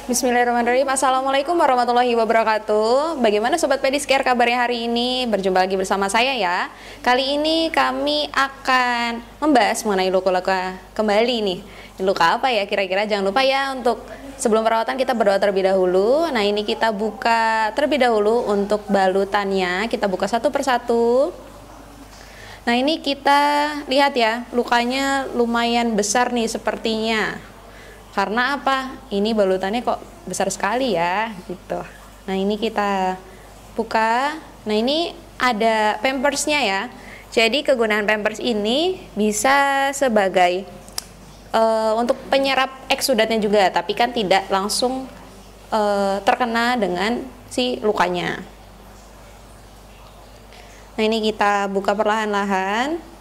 Bismillahirrahmanirrahim. Assalamualaikum warahmatullahi wabarakatuh. Bagaimana Sobat Pedicare kabarnya hari ini? Berjumpa lagi bersama saya ya. Kali ini kami akan membahas mengenai luka-luka kembali nih. Luka apa ya kira-kira? Jangan lupa ya untuk sebelum perawatan kita berdoa terlebih dahulu. Nah ini kita buka terlebih dahulu untuk balutannya. Kita buka satu persatu. Nah ini kita lihat ya, lukanya lumayan besar nih sepertinya. Karena apa? Ini balutannya kok besar sekali ya, gitu. Nah ini kita buka. Nah ini ada pampersnya ya. Jadi kegunaan pampers ini bisa sebagai untuk penyerap eksudatnya juga, tapi kan tidak langsung terkena dengan si lukanya. Nah ini kita buka perlahan-lahan.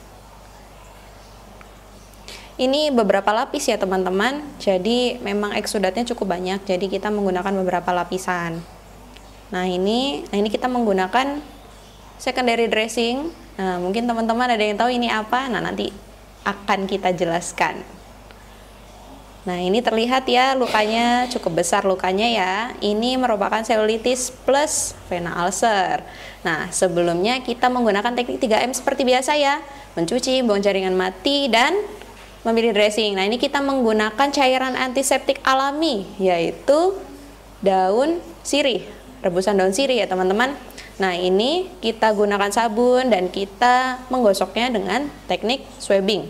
Ini beberapa lapis ya teman-teman, jadi memang eksudatnya cukup banyak, jadi kita menggunakan beberapa lapisan. Nah ini kita menggunakan secondary dressing. Nah mungkin teman-teman ada yang tahu ini apa, nah nanti akan kita jelaskan. Nah ini terlihat ya lukanya cukup besar lukanya ya. Ini merupakan selulitis plus vena ulcer. Nah sebelumnya kita menggunakan teknik 3M seperti biasa ya, mencuci, buang jaringan mati, dan memilih dressing. Nah ini kita menggunakan cairan antiseptik alami, yaitu daun sirih, rebusan daun sirih ya teman-teman. Nah ini kita gunakan sabun dan kita menggosoknya dengan teknik swabbing.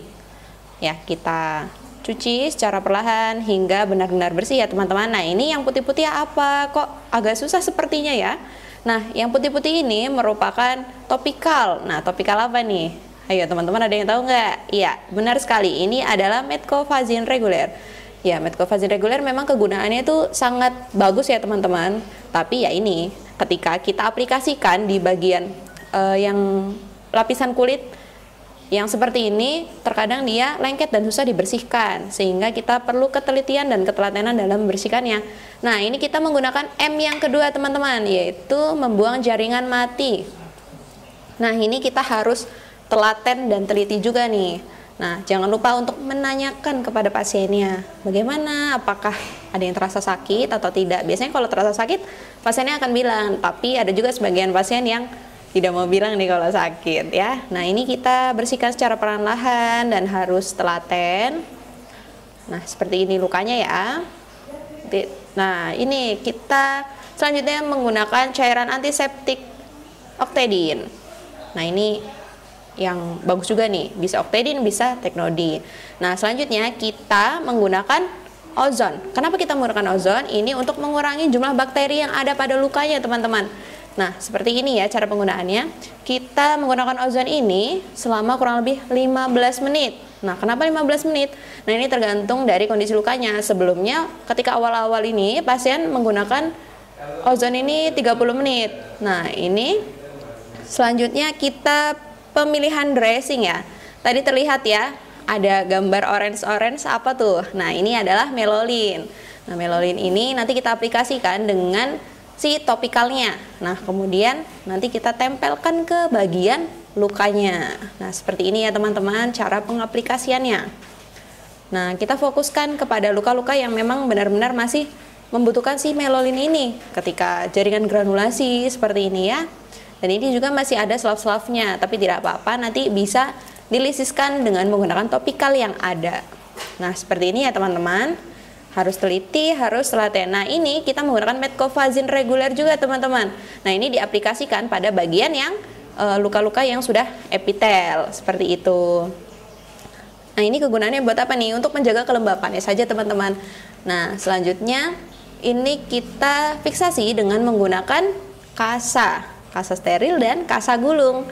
Ya kita cuci secara perlahan hingga benar-benar bersih ya teman-teman. Nah ini yang putih-putih apa? Kok agak susah sepertinya ya. Nah yang putih-putih ini merupakan topikal. Nah topikal apa nih? Ayo teman-teman ada yang tahu nggak? Iya, benar sekali. Ini adalah metcofazin reguler. Ya, metcofazin reguler memang kegunaannya itu sangat bagus ya teman-teman. Tapi ya ini, ketika kita aplikasikan di bagian yang lapisan kulit yang seperti ini, terkadang dia lengket dan susah dibersihkan. Sehingga kita perlu ketelitian dan ketelatenan dalam membersihkannya. Nah, ini kita menggunakan M yang kedua teman-teman, yaitu membuang jaringan mati. Nah, ini kita harus telaten dan teliti juga nih. Nah, jangan lupa untuk menanyakan kepada pasiennya bagaimana, apakah ada yang terasa sakit atau tidak. Biasanya kalau terasa sakit, pasiennya akan bilang, tapi ada juga sebagian pasien yang tidak mau bilang nih kalau sakit ya. Nah, ini kita bersihkan secara perlahan dan harus telaten. Nah, seperti ini lukanya ya. Nah, ini kita selanjutnya menggunakan cairan antiseptik Octadine. Nah, ini yang bagus juga nih, bisa Octadine, bisa Technodine. Nah selanjutnya kita menggunakan ozon. Kenapa kita menggunakan ozon? Ini untuk mengurangi jumlah bakteri yang ada pada lukanya teman-teman. Nah seperti ini ya cara penggunaannya. Kita menggunakan ozon ini selama kurang lebih 15 menit. Nah kenapa 15 menit? Nah ini tergantung dari kondisi lukanya. Sebelumnya ketika awal-awal ini pasien menggunakan ozon ini 30 menit. Nah ini selanjutnya kita pemilihan dressing ya. Tadi terlihat ya, ada gambar orange-orange apa tuh? Nah, ini adalah melolin. Nah, melolin ini nanti kita aplikasikan dengan si topikalnya. Nah, kemudian nanti kita tempelkan ke bagian lukanya. Nah, seperti ini ya teman-teman cara pengaplikasiannya. Nah, kita fokuskan kepada luka-luka yang memang benar-benar masih membutuhkan si melolin ini. Ketika jaringan granulasi seperti ini ya. Dan ini juga masih ada selaf-selafnya, tapi tidak apa-apa, nanti bisa dilisiskan dengan menggunakan topikal yang ada. Nah, seperti ini ya teman-teman. Harus teliti, harus telaten. Nah, ini kita menggunakan metcofazin reguler juga teman-teman. Nah, ini diaplikasikan pada bagian yang luka-luka yang sudah epitel, seperti itu. Nah, ini kegunaannya buat apa nih? Untuk menjaga kelembapannya saja teman-teman. Nah, selanjutnya ini kita fiksasi dengan menggunakan kasa steril dan kasa gulung.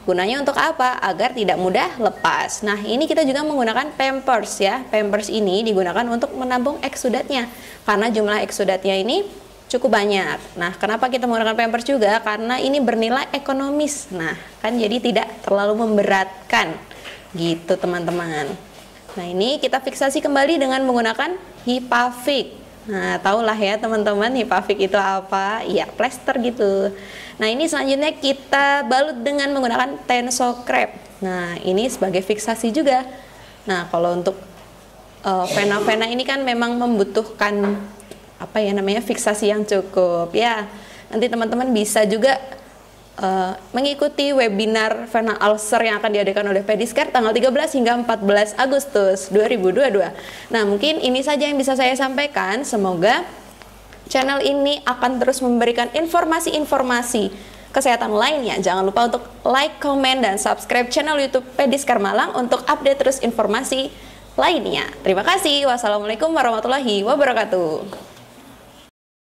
Gunanya untuk apa? Agar tidak mudah lepas. Nah, ini kita juga menggunakan pampers ya. Pampers ini digunakan untuk menampung eksudatnya. Karena jumlah eksudatnya ini cukup banyak. Nah, kenapa kita menggunakan pampers juga? Karena ini bernilai ekonomis. Nah, kan jadi tidak terlalu memberatkan. Gitu teman-teman. Nah, ini kita fiksasi kembali dengan menggunakan Hipavik. Nah, tahulah ya teman-teman Hipavik itu apa? Iya, plester gitu. Nah, ini selanjutnya kita balut dengan menggunakan Tenso-Krep. Nah, ini sebagai fiksasi juga. Nah, kalau untuk vena-vena ini kan memang membutuhkan apa ya namanya, fiksasi yang cukup ya. Nanti teman-teman bisa juga mengikuti webinar venal ulcer yang akan diadakan oleh Pediscare tanggal 13 hingga 14 Agustus 2022. Nah, mungkin ini saja yang bisa saya sampaikan. Semoga channel ini akan terus memberikan informasi-informasi kesehatan lainnya. Jangan lupa untuk like, komen, dan subscribe channel YouTube Pediscare Malang untuk update terus informasi lainnya. Terima kasih. Wassalamualaikum warahmatullahi wabarakatuh.